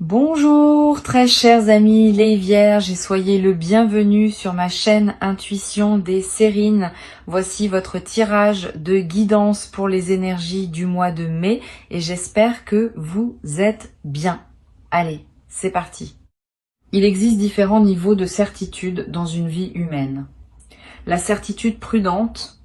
Bonjour très chers amis les Vierges et soyez le bienvenu sur ma chaîne Intuition des Sérines. Voici votre tirage de guidance pour les énergies du mois de mai et j'espère que vous êtes bien. Allez, c'est parti. Il existe différents niveaux de certitude dans une vie humaine. La certitude prudente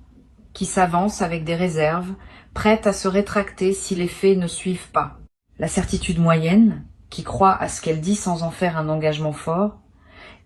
qui s'avance avec des réserves, prête à se rétracter si les faits ne suivent pas. La certitude moyenne qui croit à ce qu'elle dit sans en faire un engagement fort,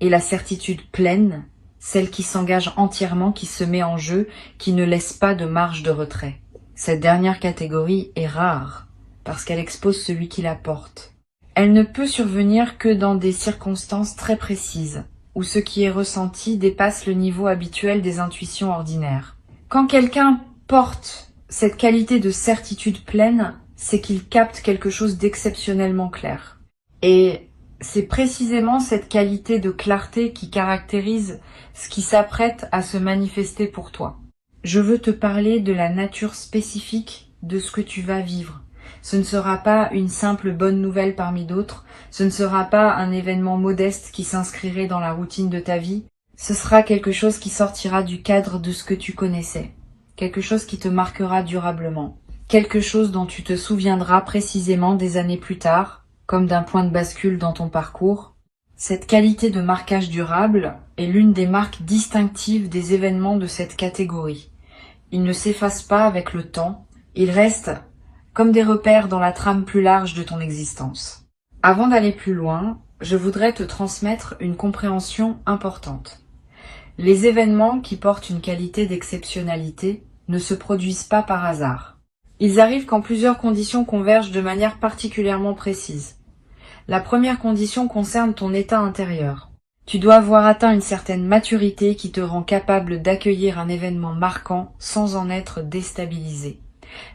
et la certitude pleine, celle qui s'engage entièrement, qui se met en jeu, qui ne laisse pas de marge de retrait. Cette dernière catégorie est rare, parce qu'elle expose celui qui la porte. Elle ne peut survenir que dans des circonstances très précises, où ce qui est ressenti dépasse le niveau habituel des intuitions ordinaires. Quand quelqu'un porte cette qualité de certitude pleine, c'est qu'il capte quelque chose d'exceptionnellement clair. Et c'est précisément cette qualité de clarté qui caractérise ce qui s'apprête à se manifester pour toi. Je veux te parler de la nature spécifique de ce que tu vas vivre. Ce ne sera pas une simple bonne nouvelle parmi d'autres, ce ne sera pas un événement modeste qui s'inscrirait dans la routine de ta vie, ce sera quelque chose qui sortira du cadre de ce que tu connaissais, quelque chose qui te marquera durablement. Quelque chose dont tu te souviendras précisément des années plus tard, comme d'un point de bascule dans ton parcours. Cette qualité de marquage durable est l'une des marques distinctives des événements de cette catégorie. Ils ne s'effacent pas avec le temps, ils restent comme des repères dans la trame plus large de ton existence. Avant d'aller plus loin, je voudrais te transmettre une compréhension importante. Les événements qui portent une qualité d'exceptionnalité ne se produisent pas par hasard. Ils arrivent quand plusieurs conditions convergent de manière particulièrement précise. La première condition concerne ton état intérieur. Tu dois avoir atteint une certaine maturité qui te rend capable d'accueillir un événement marquant sans en être déstabilisé.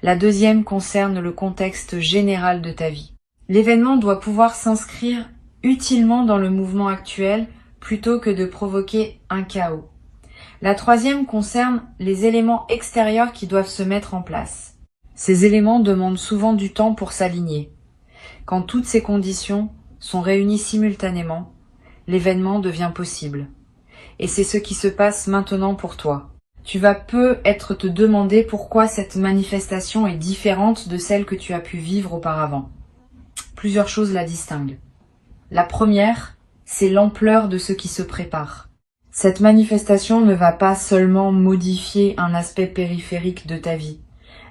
La deuxième concerne le contexte général de ta vie. L'événement doit pouvoir s'inscrire utilement dans le mouvement actuel plutôt que de provoquer un chaos. La troisième concerne les éléments extérieurs qui doivent se mettre en place. Ces éléments demandent souvent du temps pour s'aligner. Quand toutes ces conditions sont réunies simultanément, l'événement devient possible. Et c'est ce qui se passe maintenant pour toi. Tu vas peut-être te demander pourquoi cette manifestation est différente de celle que tu as pu vivre auparavant. Plusieurs choses la distinguent. La première, c'est l'ampleur de ce qui se prépare. Cette manifestation ne va pas seulement modifier un aspect périphérique de ta vie.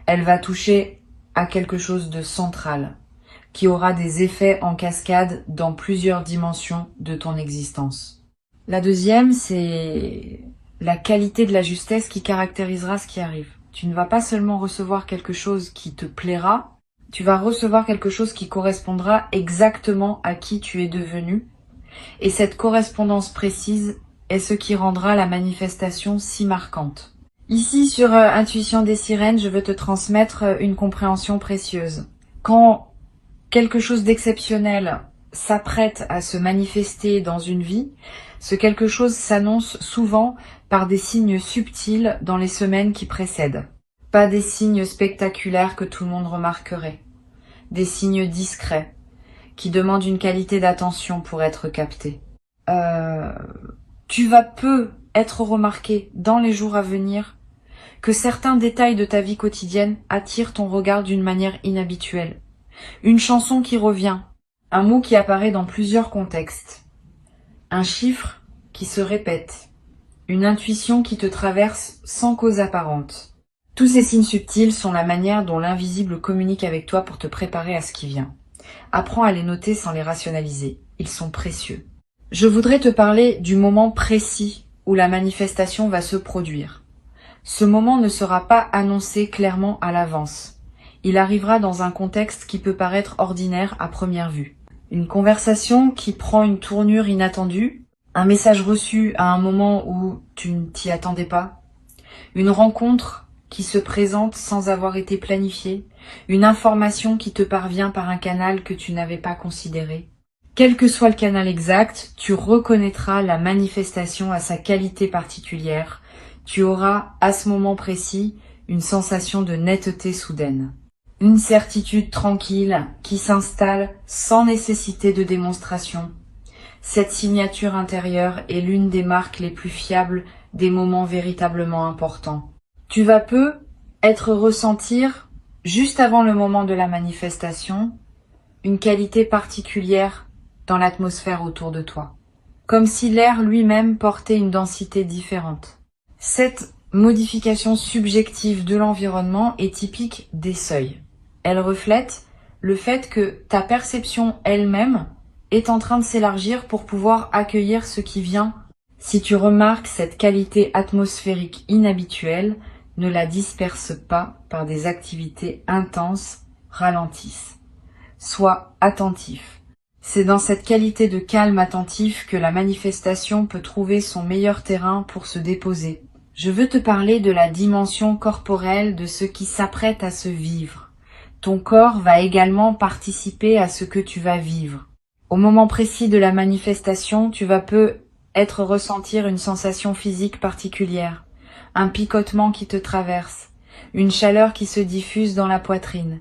Elle va toucher à quelque chose de central, qui aura des effets en cascade dans plusieurs dimensions de ton existence. La deuxième, c'est la qualité de la justesse qui caractérisera ce qui arrive. Tu ne vas pas seulement recevoir quelque chose qui te plaira, tu vas recevoir quelque chose qui correspondra exactement à qui tu es devenu, et cette correspondance précise est ce qui rendra la manifestation si marquante. Ici, sur Intuition des Sirènes, je veux te transmettre une compréhension précieuse. Quand quelque chose d'exceptionnel s'apprête à se manifester dans une vie, ce quelque chose s'annonce souvent par des signes subtils dans les semaines qui précèdent. Pas des signes spectaculaires que tout le monde remarquerait. Des signes discrets, qui demandent une qualité d'attention pour être captés. Tu vas peu être remarqué dans les jours à venir que certains détails de ta vie quotidienne attirent ton regard d'une manière inhabituelle. Une chanson qui revient, un mot qui apparaît dans plusieurs contextes, un chiffre qui se répète, une intuition qui te traverse sans cause apparente. Tous ces signes subtils sont la manière dont l'invisible communique avec toi pour te préparer à ce qui vient. Apprends à les noter sans les rationaliser, ils sont précieux. Je voudrais te parler du moment précis où la manifestation va se produire. Ce moment ne sera pas annoncé clairement à l'avance. Il arrivera dans un contexte qui peut paraître ordinaire à première vue. Une conversation qui prend une tournure inattendue, un message reçu à un moment où tu ne t'y attendais pas, une rencontre qui se présente sans avoir été planifiée, une information qui te parvient par un canal que tu n'avais pas considéré. Quel que soit le canal exact, tu reconnaîtras la manifestation à sa qualité particulière. Tu auras, à ce moment précis, une sensation de netteté soudaine. Une certitude tranquille qui s'installe sans nécessité de démonstration. Cette signature intérieure est l'une des marques les plus fiables des moments véritablement importants. Tu vas peu ressentir, juste avant le moment de la manifestation, une qualité particulière dans l'atmosphère autour de toi, comme si l'air lui-même portait une densité différente. Cette modification subjective de l'environnement est typique des seuils. Elle reflète le fait que ta perception elle-même est en train de s'élargir pour pouvoir accueillir ce qui vient. Si tu remarques cette qualité atmosphérique inhabituelle, ne la disperse pas par des activités intenses, ralentissent. Sois attentif. C'est dans cette qualité de calme attentif que la manifestation peut trouver son meilleur terrain pour se déposer. Je veux te parler de la dimension corporelle de ce qui s'apprête à se vivre. Ton corps va également participer à ce que tu vas vivre. Au moment précis de la manifestation, tu vas ressentir une sensation physique particulière, un picotement qui te traverse, une chaleur qui se diffuse dans la poitrine,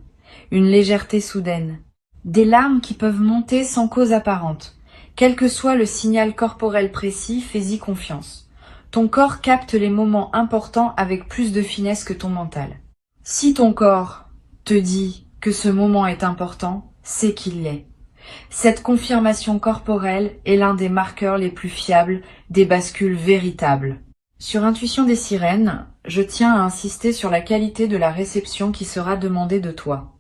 une légèreté soudaine, des larmes qui peuvent monter sans cause apparente. Quel que soit le signal corporel précis, fais-y confiance. Ton corps capte les moments importants avec plus de finesse que ton mental. Si ton corps te dit que ce moment est important, c'est qu'il l'est. Cette confirmation corporelle est l'un des marqueurs les plus fiables des bascules véritables. Sur Intuition des sirènes, je tiens à insister sur la qualité de la réception qui sera demandée de toi.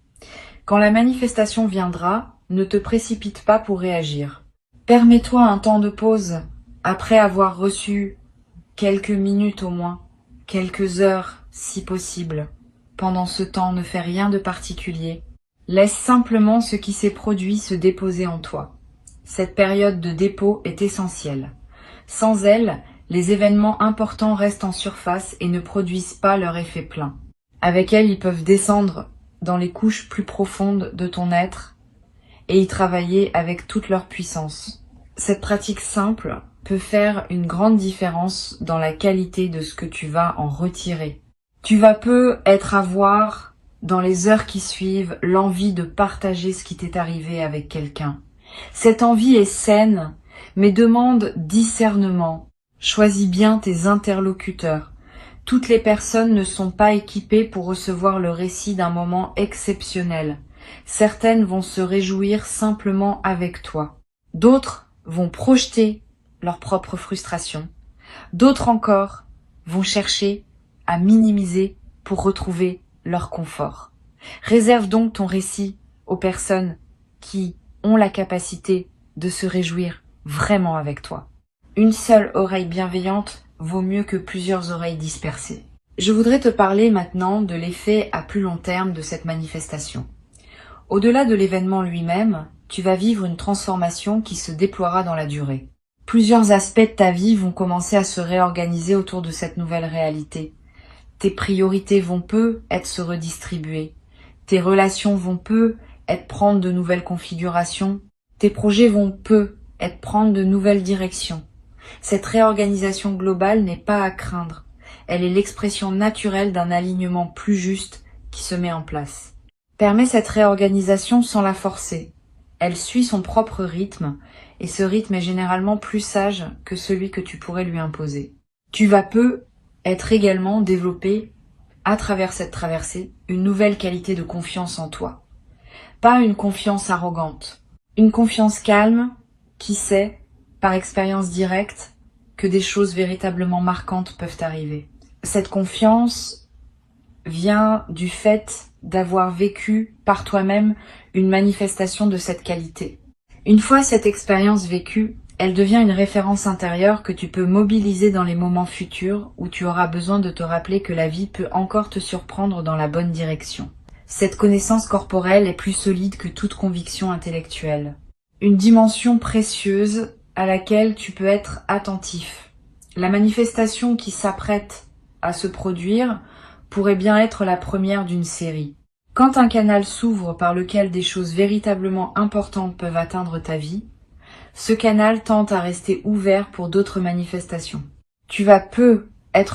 Quand la manifestation viendra, ne te précipite pas pour réagir. Permets-toi un temps de pause après avoir reçu quelques minutes au moins, quelques heures si possible. Pendant ce temps, ne fais rien de particulier. Laisse simplement ce qui s'est produit se déposer en toi. Cette période de dépôt est essentielle. Sans elle, les événements importants restent en surface et ne produisent pas leur effet plein. Avec elle, ils peuvent descendre dans les couches plus profondes de ton être et y travailler avec toute leur puissance. Cette pratique simple peut faire une grande différence dans la qualité de ce que tu vas en retirer. Tu vas avoir dans les heures qui suivent l'envie de partager ce qui t'est arrivé avec quelqu'un. Cette envie est saine, mais demande discernement. Choisis bien tes interlocuteurs. Toutes les personnes ne sont pas équipées pour recevoir le récit d'un moment exceptionnel. Certaines vont se réjouir simplement avec toi. D'autres vont projeter leur propre frustration. D'autres encore vont chercher à minimiser pour retrouver leur confort. Réserve donc ton récit aux personnes qui ont la capacité de se réjouir vraiment avec toi. Une seule oreille bienveillante vaut mieux que plusieurs oreilles dispersées. Je voudrais te parler maintenant de l'effet à plus long terme de cette manifestation. Au-delà de l'événement lui-même, tu vas vivre une transformation qui se déploiera dans la durée. Plusieurs aspects de ta vie vont commencer à se réorganiser autour de cette nouvelle réalité. Tes priorités vont se redistribuer. Tes relations vont prendre de nouvelles configurations. Tes projets vont prendre de nouvelles directions. Cette réorganisation globale n'est pas à craindre. Elle est l'expression naturelle d'un alignement plus juste qui se met en place. Permets cette réorganisation sans la forcer. Elle suit son propre rythme et ce rythme est généralement plus sage que celui que tu pourrais lui imposer. Tu vas être également développé, à travers cette traversée, une nouvelle qualité de confiance en toi. Pas une confiance arrogante, une confiance calme qui sait, par expérience directe, que des choses véritablement marquantes peuvent arriver. Cette confiance vient du fait d'avoir vécu par toi-même une manifestation de cette qualité. Une fois cette expérience vécue, elle devient une référence intérieure que tu peux mobiliser dans les moments futurs où tu auras besoin de te rappeler que la vie peut encore te surprendre dans la bonne direction. Cette connaissance corporelle est plus solide que toute conviction intellectuelle. Une dimension précieuse à laquelle tu peux être attentif. La manifestation qui s'apprête à se produire pourrait bien être la première d'une série. Quand un canal s'ouvre par lequel des choses véritablement importantes peuvent atteindre ta vie, ce canal tente à rester ouvert pour d'autres manifestations. Tu vas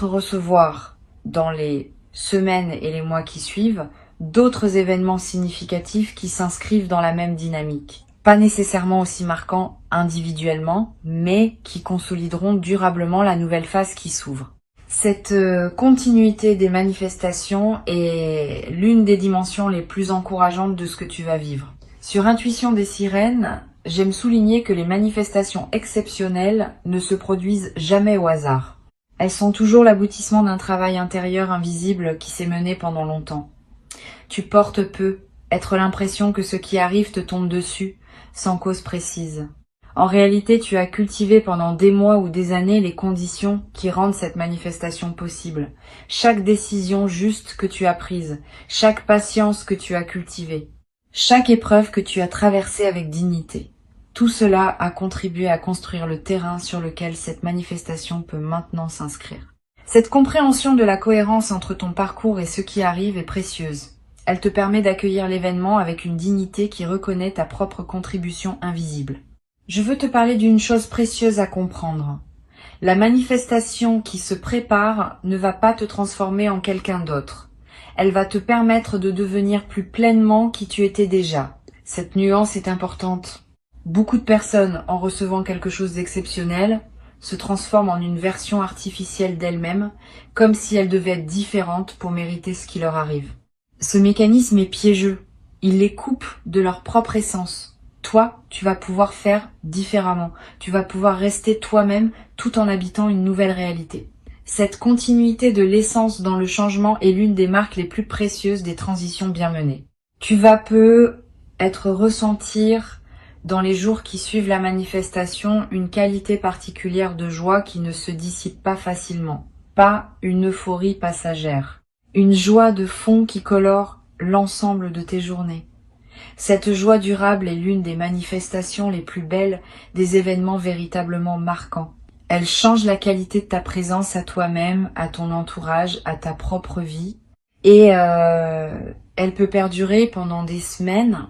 recevoir dans les semaines et les mois qui suivent d'autres événements significatifs qui s'inscrivent dans la même dynamique. Pas nécessairement aussi marquants individuellement, mais qui consolideront durablement la nouvelle phase qui s'ouvre. Cette continuité des manifestations est l'une des dimensions les plus encourageantes de ce que tu vas vivre. Sur Intuition des sirènes, j'aime souligner que les manifestations exceptionnelles ne se produisent jamais au hasard. Elles sont toujours l'aboutissement d'un travail intérieur invisible qui s'est mené pendant longtemps. Tu portes peu, être l'impression que ce qui arrive te tombe dessus, sans cause précise. En réalité, tu as cultivé pendant des mois ou des années les conditions qui rendent cette manifestation possible. Chaque décision juste que tu as prise, chaque patience que tu as cultivée, chaque épreuve que tu as traversée avec dignité. Tout cela a contribué à construire le terrain sur lequel cette manifestation peut maintenant s'inscrire. Cette compréhension de la cohérence entre ton parcours et ce qui arrive est précieuse. Elle te permet d'accueillir l'événement avec une dignité qui reconnaît ta propre contribution invisible. Je veux te parler d'une chose précieuse à comprendre. La manifestation qui se prépare ne va pas te transformer en quelqu'un d'autre. Elle va te permettre de devenir plus pleinement qui tu étais déjà. Cette nuance est importante. Beaucoup de personnes, en recevant quelque chose d'exceptionnel, se transforment en une version artificielle d'elles-mêmes, comme si elles devaient être différentes pour mériter ce qui leur arrive. Ce mécanisme est piégeux. Il les coupe de leur propre essence. Toi, tu vas pouvoir faire différemment. Tu vas pouvoir rester toi-même tout en habitant une nouvelle réalité. Cette continuité de l'essence dans le changement est l'une des marques les plus précieuses des transitions bien menées. Tu vas ressentir dans les jours qui suivent la manifestation une qualité particulière de joie qui ne se dissipe pas facilement. Pas une euphorie passagère. Une joie de fond qui colore l'ensemble de tes journées. Cette joie durable est l'une des manifestations les plus belles des événements véritablement marquants. Elle change la qualité de ta présence à toi-même, à ton entourage, à ta propre vie. Et elle peut perdurer pendant des semaines,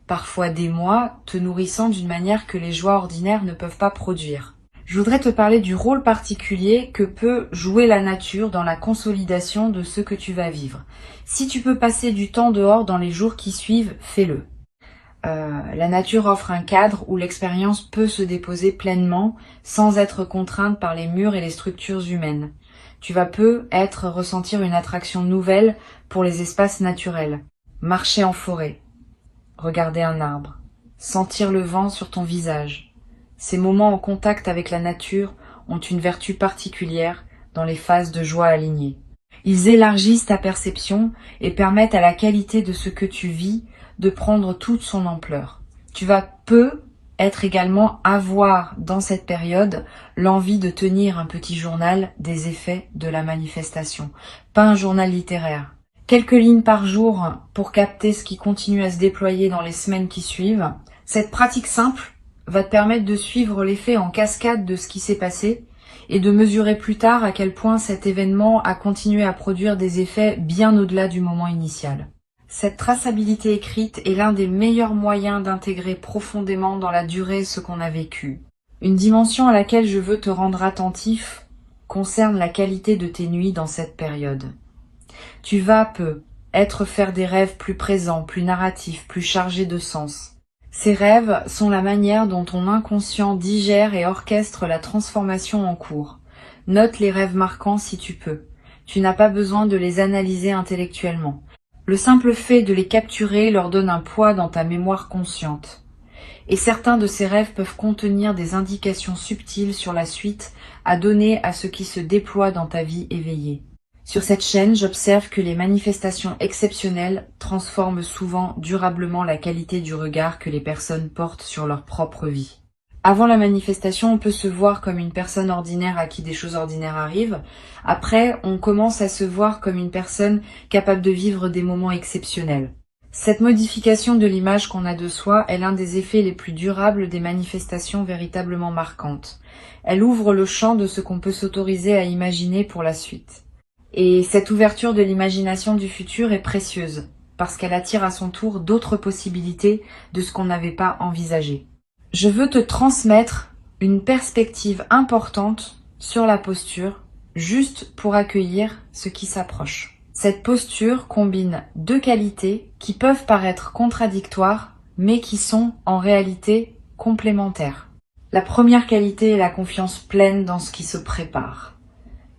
parfois des mois, te nourrissant d'une manière que les joies ordinaires ne peuvent pas produire. Je voudrais te parler du rôle particulier que peut jouer la nature dans la consolidation de ce que tu vas vivre. Si tu peux passer du temps dehors dans les jours qui suivent, fais-le. La nature offre un cadre où l'expérience peut se déposer pleinement sans être contrainte par les murs et les structures humaines. Tu vas ressentir une attraction nouvelle pour les espaces naturels. Marcher en forêt, regarder un arbre, sentir le vent sur ton visage. Ces moments en contact avec la nature ont une vertu particulière dans les phases de joie alignées. Ils élargissent ta perception et permettent à la qualité de ce que tu vis de prendre toute son ampleur. Tu vas être également avoir dans cette période l'envie de tenir un petit journal des effets de la manifestation, pas un journal littéraire. Quelques lignes par jour pour capter ce qui continue à se déployer dans les semaines qui suivent. Cette pratique simple va te permettre de suivre l'effet en cascade de ce qui s'est passé et de mesurer plus tard à quel point cet événement a continué à produire des effets bien au-delà du moment initial. Cette traçabilité écrite est l'un des meilleurs moyens d'intégrer profondément dans la durée ce qu'on a vécu. Une dimension à laquelle je veux te rendre attentif concerne la qualité de tes nuits dans cette période. Tu vas faire des rêves plus présents, plus narratifs, plus chargés de sens. Ces rêves sont la manière dont ton inconscient digère et orchestre la transformation en cours. Note les rêves marquants si tu peux. Tu n'as pas besoin de les analyser intellectuellement. Le simple fait de les capturer leur donne un poids dans ta mémoire consciente. Et certains de ces rêves peuvent contenir des indications subtiles sur la suite à donner à ce qui se déploie dans ta vie éveillée. Sur cette chaîne, j'observe que les manifestations exceptionnelles transforment souvent durablement la qualité du regard que les personnes portent sur leur propre vie. Avant la manifestation, on peut se voir comme une personne ordinaire à qui des choses ordinaires arrivent. Après, on commence à se voir comme une personne capable de vivre des moments exceptionnels. Cette modification de l'image qu'on a de soi est l'un des effets les plus durables des manifestations véritablement marquantes. Elle ouvre le champ de ce qu'on peut s'autoriser à imaginer pour la suite. Et cette ouverture de l'imagination du futur est précieuse, parce qu'elle attire à son tour d'autres possibilités de ce qu'on n'avait pas envisagé. Je veux te transmettre une perspective importante sur la posture, juste pour accueillir ce qui s'approche. Cette posture combine deux qualités qui peuvent paraître contradictoires, mais qui sont en réalité complémentaires. La première qualité est la confiance pleine dans ce qui se prépare.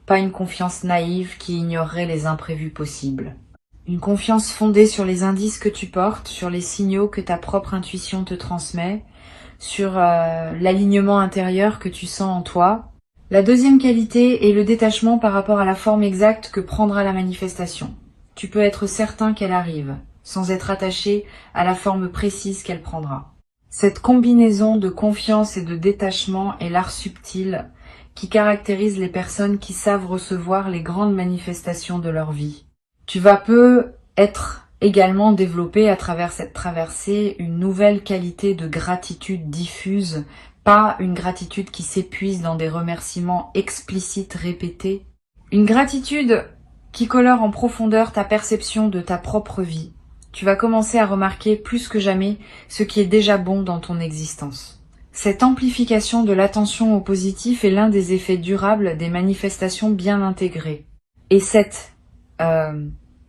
Pas une confiance naïve qui ignorerait les imprévus possibles. Une confiance fondée sur les indices que tu portes, sur les signaux que ta propre intuition te transmet, sur l'alignement intérieur que tu sens en toi. La deuxième qualité est le détachement par rapport à la forme exacte que prendra la manifestation. Tu peux être certain qu'elle arrive, sans être attaché à la forme précise qu'elle prendra. Cette combinaison de confiance et de détachement est l'art subtil qui caractérise les personnes qui savent recevoir les grandes manifestations de leur vie. Tu vas peu être également développé à travers cette traversée une nouvelle qualité de gratitude diffuse, pas une gratitude qui s'épuise dans des remerciements explicites répétés. Une gratitude qui colore en profondeur ta perception de ta propre vie. Tu vas commencer à remarquer plus que jamais ce qui est déjà bon dans ton existence. Cette amplification de l'attention au positif est l'un des effets durables des manifestations bien intégrées. Et cette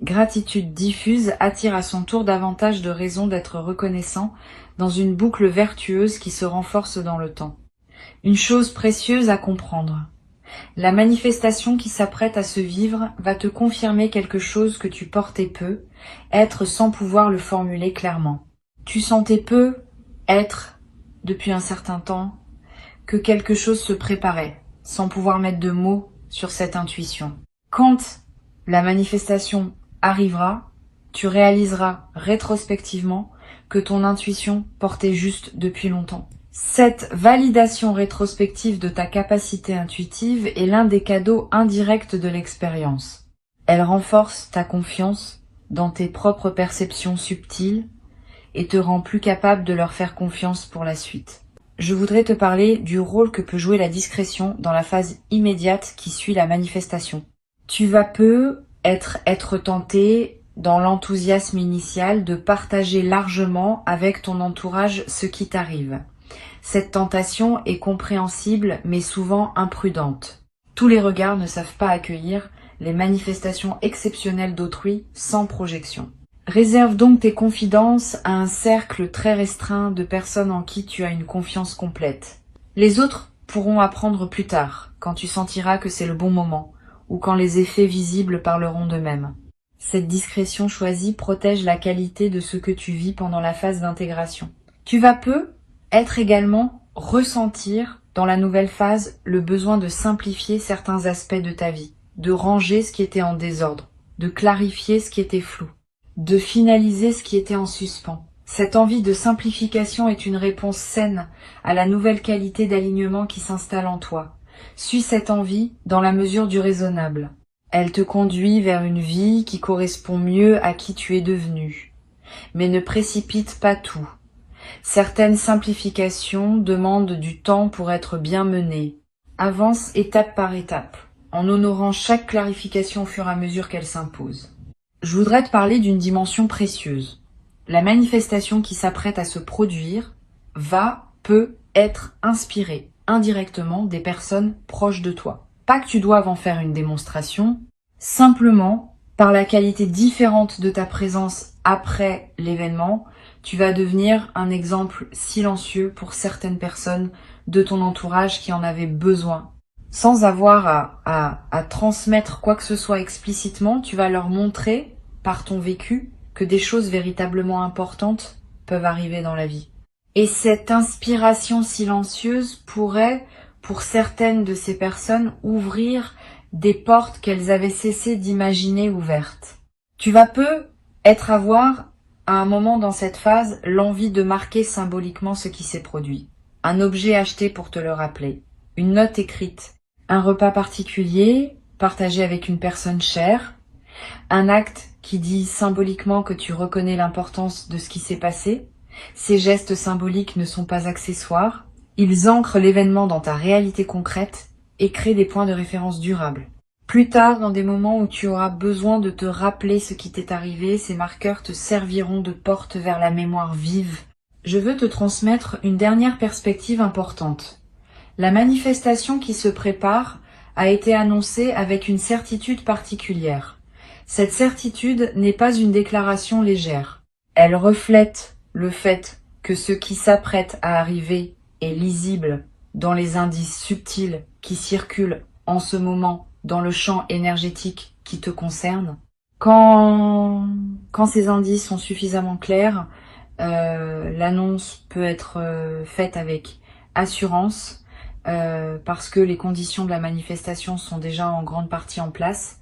gratitude diffuse attire à son tour davantage de raisons d'être reconnaissant dans une boucle vertueuse qui se renforce dans le temps. Une chose précieuse à comprendre. La manifestation qui s'apprête à se vivre va te confirmer quelque chose que tu portais peu, être sans pouvoir le formuler clairement. Tu sentais peu être, depuis un certain temps, que quelque chose se préparait, sans pouvoir mettre de mots sur cette intuition. Quand la manifestation arrivera, tu réaliseras rétrospectivement que ton intuition portait juste depuis longtemps. Cette validation rétrospective de ta capacité intuitive est l'un des cadeaux indirects de l'expérience. Elle renforce ta confiance dans tes propres perceptions subtiles et te rend plus capable de leur faire confiance pour la suite. Je voudrais te parler du rôle que peut jouer la discrétion dans la phase immédiate qui suit la manifestation. Tu vas peu être tenté dans l'enthousiasme initial de partager largement avec ton entourage ce qui t'arrive. Cette tentation est compréhensible mais souvent imprudente. Tous les regards ne savent pas accueillir les manifestations exceptionnelles d'autrui sans projection. Réserve donc tes confidences à un cercle très restreint de personnes en qui tu as une confiance complète. Les autres pourront apprendre plus tard, quand tu sentiras que c'est le bon moment, ou quand les effets visibles parleront d'eux-mêmes. Cette discrétion choisie protège la qualité de ce que tu vis pendant la phase d'intégration. Tu vas peu être également ressentir dans la nouvelle phase le besoin de simplifier certains aspects de ta vie, de ranger ce qui était en désordre, de clarifier ce qui était flou, de finaliser ce qui était en suspens. Cette envie de simplification est une réponse saine à la nouvelle qualité d'alignement qui s'installe en toi. Suis cette envie dans la mesure du raisonnable. Elle te conduit vers une vie qui correspond mieux à qui tu es devenu. Mais ne précipite pas tout. Certaines simplifications demandent du temps pour être bien menées. Avance étape par étape, en honorant chaque clarification au fur et à mesure qu'elle s'impose. Je voudrais te parler d'une dimension précieuse. La manifestation qui s'apprête à se produire peut être inspirée indirectement des personnes proches de toi. Pas que tu doives en faire une démonstration, simplement, par la qualité différente de ta présence après l'événement, tu vas devenir un exemple silencieux pour certaines personnes de ton entourage qui en avaient besoin. Sans avoir à transmettre quoi que ce soit explicitement, tu vas leur montrer, par ton vécu, que des choses véritablement importantes peuvent arriver dans la vie. Et cette inspiration silencieuse pourrait, pour certaines de ces personnes, ouvrir des portes qu'elles avaient cessé d'imaginer ouvertes. Tu vas peu avoir, à un moment dans cette phase, l'envie de marquer symboliquement ce qui s'est produit. Un objet acheté pour te le rappeler, une note écrite, un repas particulier partagé avec une personne chère, un acte qui dit symboliquement que tu reconnais l'importance de ce qui s'est passé. Ces gestes symboliques ne sont pas accessoires, ils ancrent l'événement dans ta réalité concrète et créent des points de référence durables. Plus tard, dans des moments où tu auras besoin de te rappeler ce qui t'est arrivé, ces marqueurs te serviront de porte vers la mémoire vive. Je veux te transmettre une dernière perspective importante. La manifestation qui se prépare a été annoncée avec une certitude particulière. Cette certitude n'est pas une déclaration légère. Elle reflète le fait que ce qui s'apprête à arriver est lisible dans les indices subtils qui circulent en ce moment dans le champ énergétique qui te concerne. Quand ces indices sont suffisamment clairs, l'annonce peut être faite avec assurance parce que les conditions de la manifestation sont déjà en grande partie en place.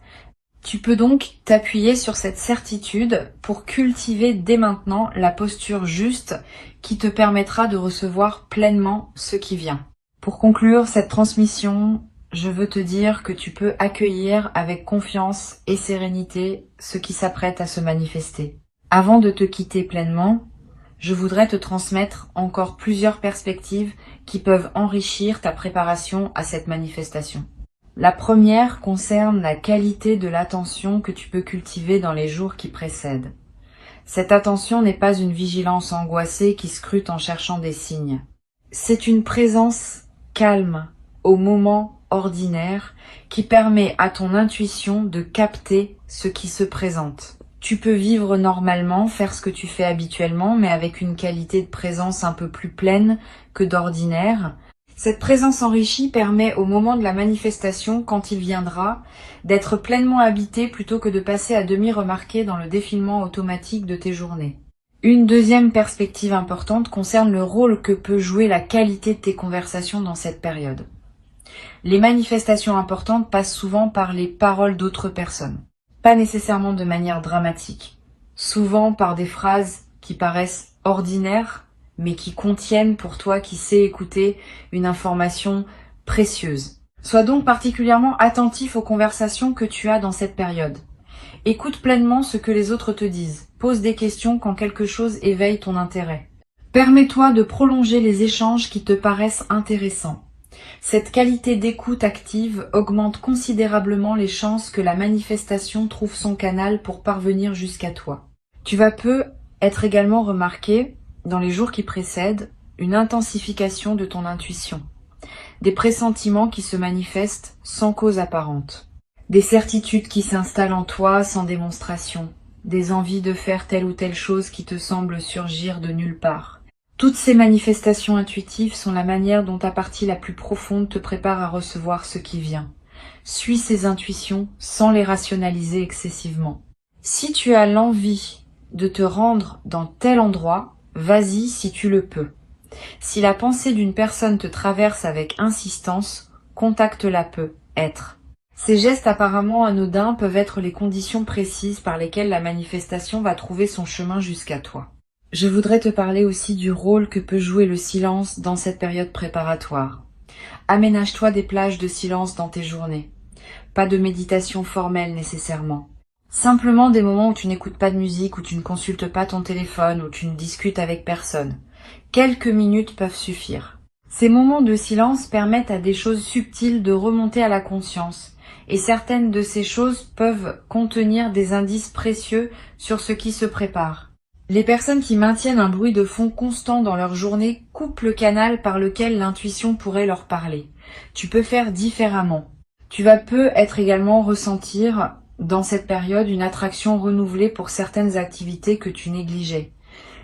Tu peux donc t'appuyer sur cette certitude pour cultiver dès maintenant la posture juste qui te permettra de recevoir pleinement ce qui vient. Pour conclure cette transmission, je veux te dire que tu peux accueillir avec confiance et sérénité ce qui s'apprête à se manifester. Avant de te quitter pleinement, je voudrais te transmettre encore plusieurs perspectives qui peuvent enrichir ta préparation à cette manifestation. La première concerne la qualité de l'attention que tu peux cultiver dans les jours qui précèdent. Cette attention n'est pas une vigilance angoissée qui scrute en cherchant des signes. C'est une présence calme au moment ordinaire qui permet à ton intuition de capter ce qui se présente. Tu peux vivre normalement, faire ce que tu fais habituellement, mais avec une qualité de présence un peu plus pleine que d'ordinaire. Cette présence enrichie permet au moment de la manifestation, quand il viendra, d'être pleinement habité plutôt que de passer à demi remarqué dans le défilement automatique de tes journées. Une deuxième perspective importante concerne le rôle que peut jouer la qualité de tes conversations dans cette période. Les manifestations importantes passent souvent par les paroles d'autres personnes, pas nécessairement de manière dramatique, souvent par des phrases qui paraissent ordinaires, mais qui contiennent pour toi qui sais écouter une information précieuse. Sois donc particulièrement attentif aux conversations que tu as dans cette période. Écoute pleinement ce que les autres te disent. Pose des questions quand quelque chose éveille ton intérêt. Permets-toi de prolonger les échanges qui te paraissent intéressants. Cette qualité d'écoute active augmente considérablement les chances que la manifestation trouve son canal pour parvenir jusqu'à toi. Tu vas peu être également remarqué dans les jours qui précèdent, une intensification de ton intuition, des pressentiments qui se manifestent sans cause apparente, des certitudes qui s'installent en toi sans démonstration, des envies de faire telle ou telle chose qui te semblent surgir de nulle part. Toutes ces manifestations intuitives sont la manière dont ta partie la plus profonde te prépare à recevoir ce qui vient. Suis ces intuitions sans les rationaliser excessivement. Si tu as l'envie de te rendre dans tel endroit, vas-y si tu le peux. Si la pensée d'une personne te traverse avec insistance, contacte-la peu, être. Ces gestes apparemment anodins peuvent être les conditions précises par lesquelles la manifestation va trouver son chemin jusqu'à toi. Je voudrais te parler aussi du rôle que peut jouer le silence dans cette période préparatoire. Aménage-toi des plages de silence dans tes journées. Pas de méditation formelle nécessairement. Simplement des moments où tu n'écoutes pas de musique, où tu ne consultes pas ton téléphone, où tu ne discutes avec personne. Quelques minutes peuvent suffire. Ces moments de silence permettent à des choses subtiles de remonter à la conscience, et certaines de ces choses peuvent contenir des indices précieux sur ce qui se prépare. Les personnes qui maintiennent un bruit de fond constant dans leur journée coupent le canal par lequel l'intuition pourrait leur parler. Tu peux faire différemment. Tu vas peu être également ressentir dans cette période une attraction renouvelée pour certaines activités que tu négligeais,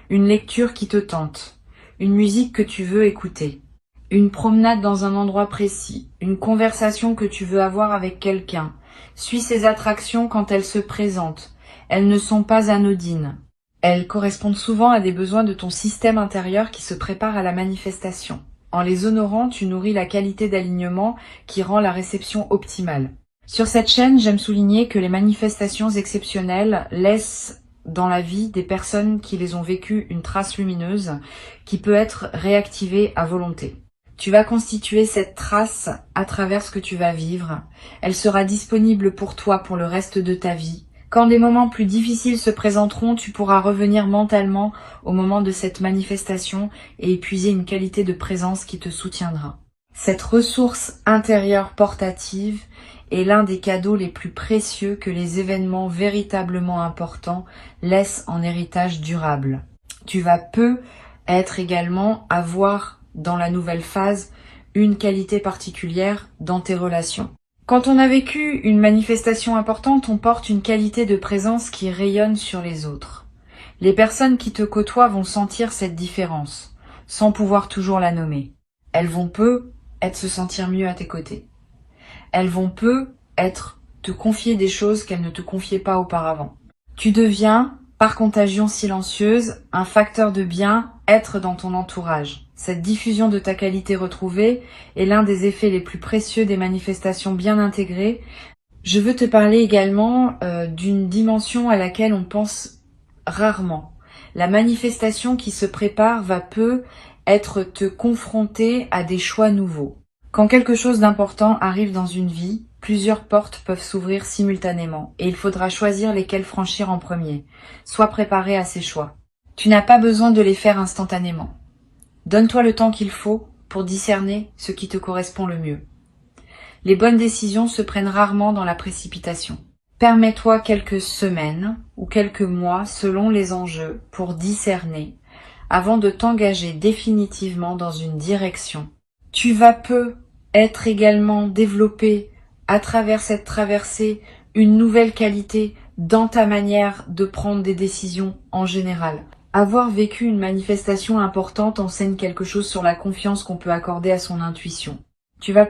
une lecture qui te tente, une musique que tu veux écouter, une promenade dans un endroit précis, une conversation que tu veux avoir avec quelqu'un. Suis ces attractions quand elles se présentent. Elles ne sont pas anodines. Elles correspondent souvent à des besoins de ton système intérieur qui se prépare à la manifestation. En les honorant, tu nourris la qualité d'alignement qui rend la réception optimale. Sur cette chaîne, j'aime souligner que les manifestations exceptionnelles laissent dans la vie des personnes qui les ont vécues une trace lumineuse qui peut être réactivée à volonté. Tu vas constituer cette trace à travers ce que tu vas vivre. Elle sera disponible pour toi pour le reste de ta vie. Quand des moments plus difficiles se présenteront, tu pourras revenir mentalement au moment de cette manifestation et épuiser une qualité de présence qui te soutiendra. Cette ressource intérieure portative est l'un des cadeaux les plus précieux que les événements véritablement importants laissent en héritage durable. Tu vas peu être également avoir dans la nouvelle phase une qualité particulière dans tes relations. Quand on a vécu une manifestation importante, on porte une qualité de présence qui rayonne sur les autres. Les personnes qui te côtoient vont sentir cette différence, sans pouvoir toujours la nommer. Elles vont être se sentir mieux à tes côtés. Elles vont être te confier des choses qu'elles ne te confiaient pas auparavant. Tu deviens, par contagion silencieuse, un facteur de bien-être dans ton entourage. Cette diffusion de ta qualité retrouvée est l'un des effets les plus précieux des manifestations bien intégrées. Je veux te parler également d'une dimension à laquelle on pense rarement. La manifestation qui se prépare va être te confronter à des choix nouveaux. Quand quelque chose d'important arrive dans une vie, plusieurs portes peuvent s'ouvrir simultanément et il faudra choisir lesquelles franchir en premier. Sois préparé à ces choix. Tu n'as pas besoin de les faire instantanément. Donne-toi le temps qu'il faut pour discerner ce qui te correspond le mieux. Les bonnes décisions se prennent rarement dans la précipitation. Permets-toi quelques semaines ou quelques mois selon les enjeux pour discerner avant de t'engager définitivement dans une direction. Tu vas être également développé à travers cette traversée une nouvelle qualité dans ta manière de prendre des décisions en général. Avoir vécu une manifestation importante enseigne quelque chose sur la confiance qu'on peut accorder à son intuition. Tu vas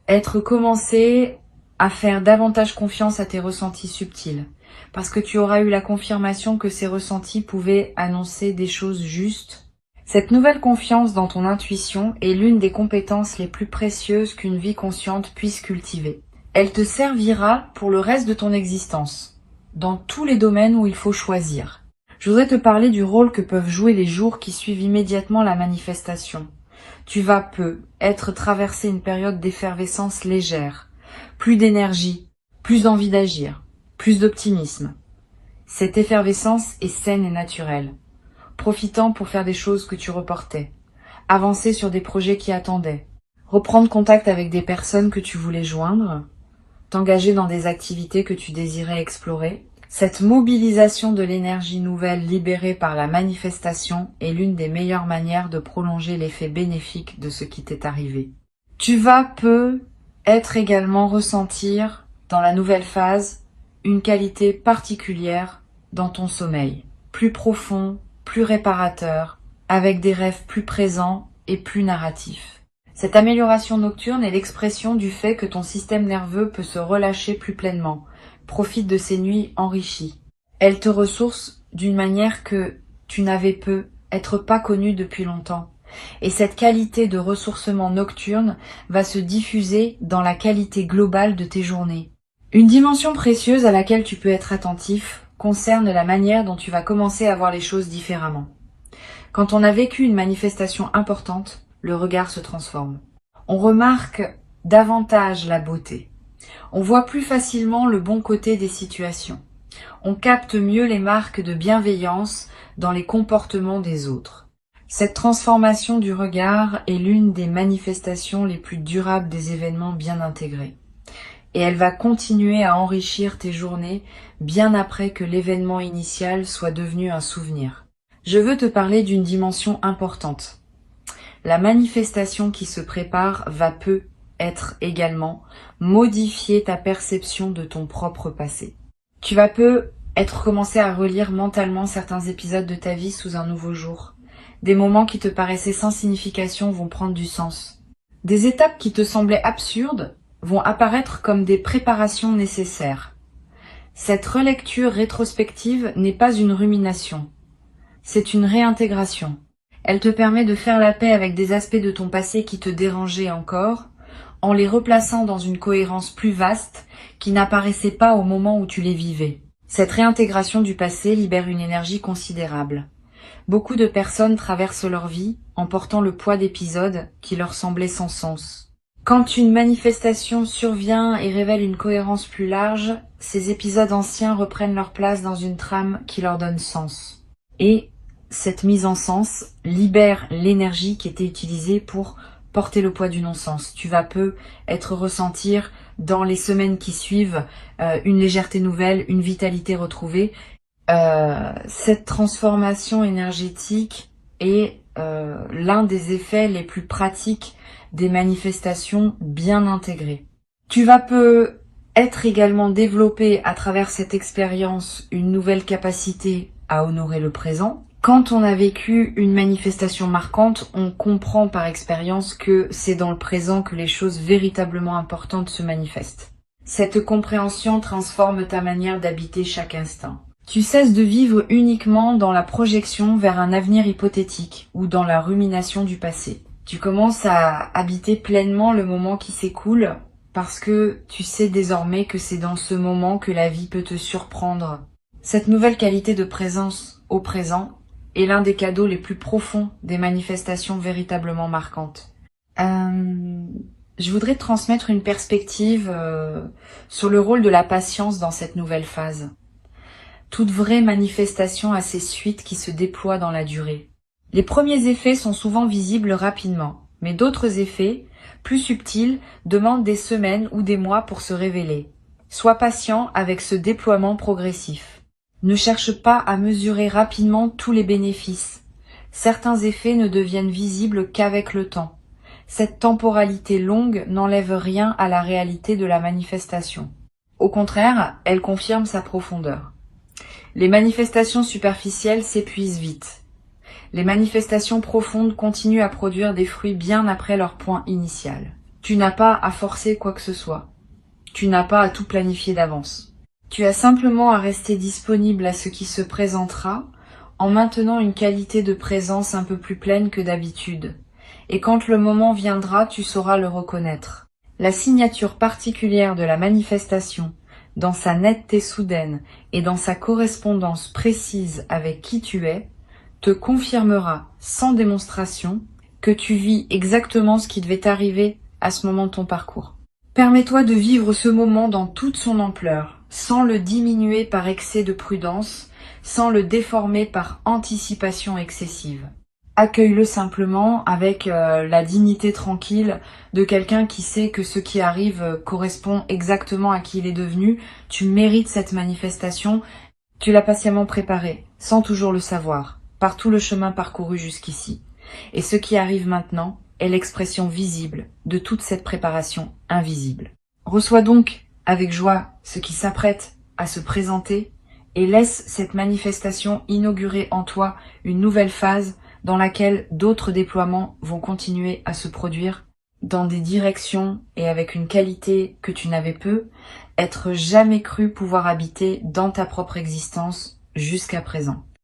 être commencé à faire davantage confiance à tes ressentis subtils, parce que tu auras eu la confirmation que ces ressentis pouvaient annoncer des choses justes. Cette nouvelle confiance dans ton intuition est l'une des compétences les plus précieuses qu'une vie consciente puisse cultiver. Elle te servira pour le reste de ton existence, dans tous les domaines où il faut choisir. Je voudrais te parler du rôle que peuvent jouer les jours qui suivent immédiatement la manifestation. Tu vas être traversé une période d'effervescence légère, plus d'énergie, plus d'envie d'agir, plus d'optimisme. Cette effervescence est saine et naturelle, profitant pour faire des choses que tu reportais, avancer sur des projets qui attendaient, reprendre contact avec des personnes que tu voulais joindre, t'engager dans des activités que tu désirais explorer. Cette mobilisation de l'énergie nouvelle libérée par la manifestation est l'une des meilleures manières de prolonger l'effet bénéfique de ce qui t'est arrivé. Tu vas être également ressentir, dans la nouvelle phase, une qualité particulière dans ton sommeil, plus profond, plus réparateur, avec des rêves plus présents et plus narratifs. Cette amélioration nocturne est l'expression du fait que ton système nerveux peut se relâcher plus pleinement. Profite de ces nuits enrichies. Elles te ressourcent d'une manière que tu n'avais être pas connue depuis longtemps. Et cette qualité de ressourcement nocturne va se diffuser dans la qualité globale de tes journées. Une dimension précieuse à laquelle tu peux être attentif concerne la manière dont tu vas commencer à voir les choses différemment. Quand on a vécu une manifestation importante, le regard se transforme. On remarque davantage la beauté. On voit plus facilement le bon côté des situations. On capte mieux les marques de bienveillance dans les comportements des autres. Cette transformation du regard est l'une des manifestations les plus durables des événements bien intégrés. Et elle va continuer à enrichir tes journées bien après que l'événement initial soit devenu un souvenir. Je veux te parler d'une dimension importante. La manifestation qui se prépare va être également modifier ta perception de ton propre passé. Tu vas être commencé à relire mentalement certains épisodes de ta vie sous un nouveau jour. Des moments qui te paraissaient sans signification vont prendre du sens. Des étapes qui te semblaient absurdes vont apparaître comme des préparations nécessaires. Cette relecture rétrospective n'est pas une rumination, c'est une réintégration. Elle te permet de faire la paix avec des aspects de ton passé qui te dérangeaient encore, en les replaçant dans une cohérence plus vaste qui n'apparaissait pas au moment où tu les vivais. Cette réintégration du passé libère une énergie considérable. Beaucoup de personnes traversent leur vie en portant le poids d'épisodes qui leur semblaient sans sens. Quand une manifestation survient et révèle une cohérence plus large, ces épisodes anciens reprennent leur place dans une trame qui leur donne sens. Et cette mise en sens libère l'énergie qui était utilisée pour porter le poids du non-sens. Tu vas être ressentir dans les semaines qui suivent une légèreté nouvelle, une vitalité retrouvée. Cette transformation énergétique est l'un des effets les plus pratiques des manifestations bien intégrées. Tu vas peut-être également développer à travers cette expérience une nouvelle capacité à honorer le présent. Quand on a vécu une manifestation marquante, on comprend par expérience que c'est dans le présent que les choses véritablement importantes se manifestent. Cette compréhension transforme ta manière d'habiter chaque instant. Tu cesses de vivre uniquement dans la projection vers un avenir hypothétique ou dans la rumination du passé. Tu commences à habiter pleinement le moment qui s'écoule parce que tu sais désormais que c'est dans ce moment que la vie peut te surprendre. Cette nouvelle qualité de présence au présent est l'un des cadeaux les plus profonds des manifestations véritablement marquantes. Je voudrais te transmettre une perspective sur le rôle de la patience dans cette nouvelle phase. Toute vraie manifestation a ses suites qui se déploient dans la durée. Les premiers effets sont souvent visibles rapidement, mais d'autres effets, plus subtils, demandent des semaines ou des mois pour se révéler. Sois patient avec ce déploiement progressif. Ne cherche pas à mesurer rapidement tous les bénéfices. Certains effets ne deviennent visibles qu'avec le temps. Cette temporalité longue n'enlève rien à la réalité de la manifestation. Au contraire, elle confirme sa profondeur. Les manifestations superficielles s'épuisent vite. Les manifestations profondes continuent à produire des fruits bien après leur point initial. Tu n'as pas à forcer quoi que ce soit. Tu n'as pas à tout planifier d'avance. Tu as simplement à rester disponible à ce qui se présentera en maintenant une qualité de présence un peu plus pleine que d'habitude. Et quand le moment viendra, tu sauras le reconnaître. La signature particulière de la manifestation, dans sa netteté soudaine et dans sa correspondance précise avec qui tu es, te confirmera sans démonstration que tu vis exactement ce qui devait t'arriver à ce moment de ton parcours. Permets-toi de vivre ce moment dans toute son ampleur, sans le diminuer par excès de prudence, sans le déformer par anticipation excessive. Accueille-le simplement avec la dignité tranquille de quelqu'un qui sait que ce qui arrive correspond exactement à qui il est devenu. Tu mérites cette manifestation, tu l'as patiemment préparée, sans toujours le savoir, par tout le chemin parcouru jusqu'ici. Et ce qui arrive maintenant est l'expression visible de toute cette préparation invisible. Reçois donc avec joie ce qui s'apprête à se présenter et laisse cette manifestation inaugurer en toi une nouvelle phase dans laquelle d'autres déploiements vont continuer à se produire dans des directions et avec une qualité que tu n'avais peut-être jamais cru pouvoir habiter dans ta propre existence jusqu'à présent.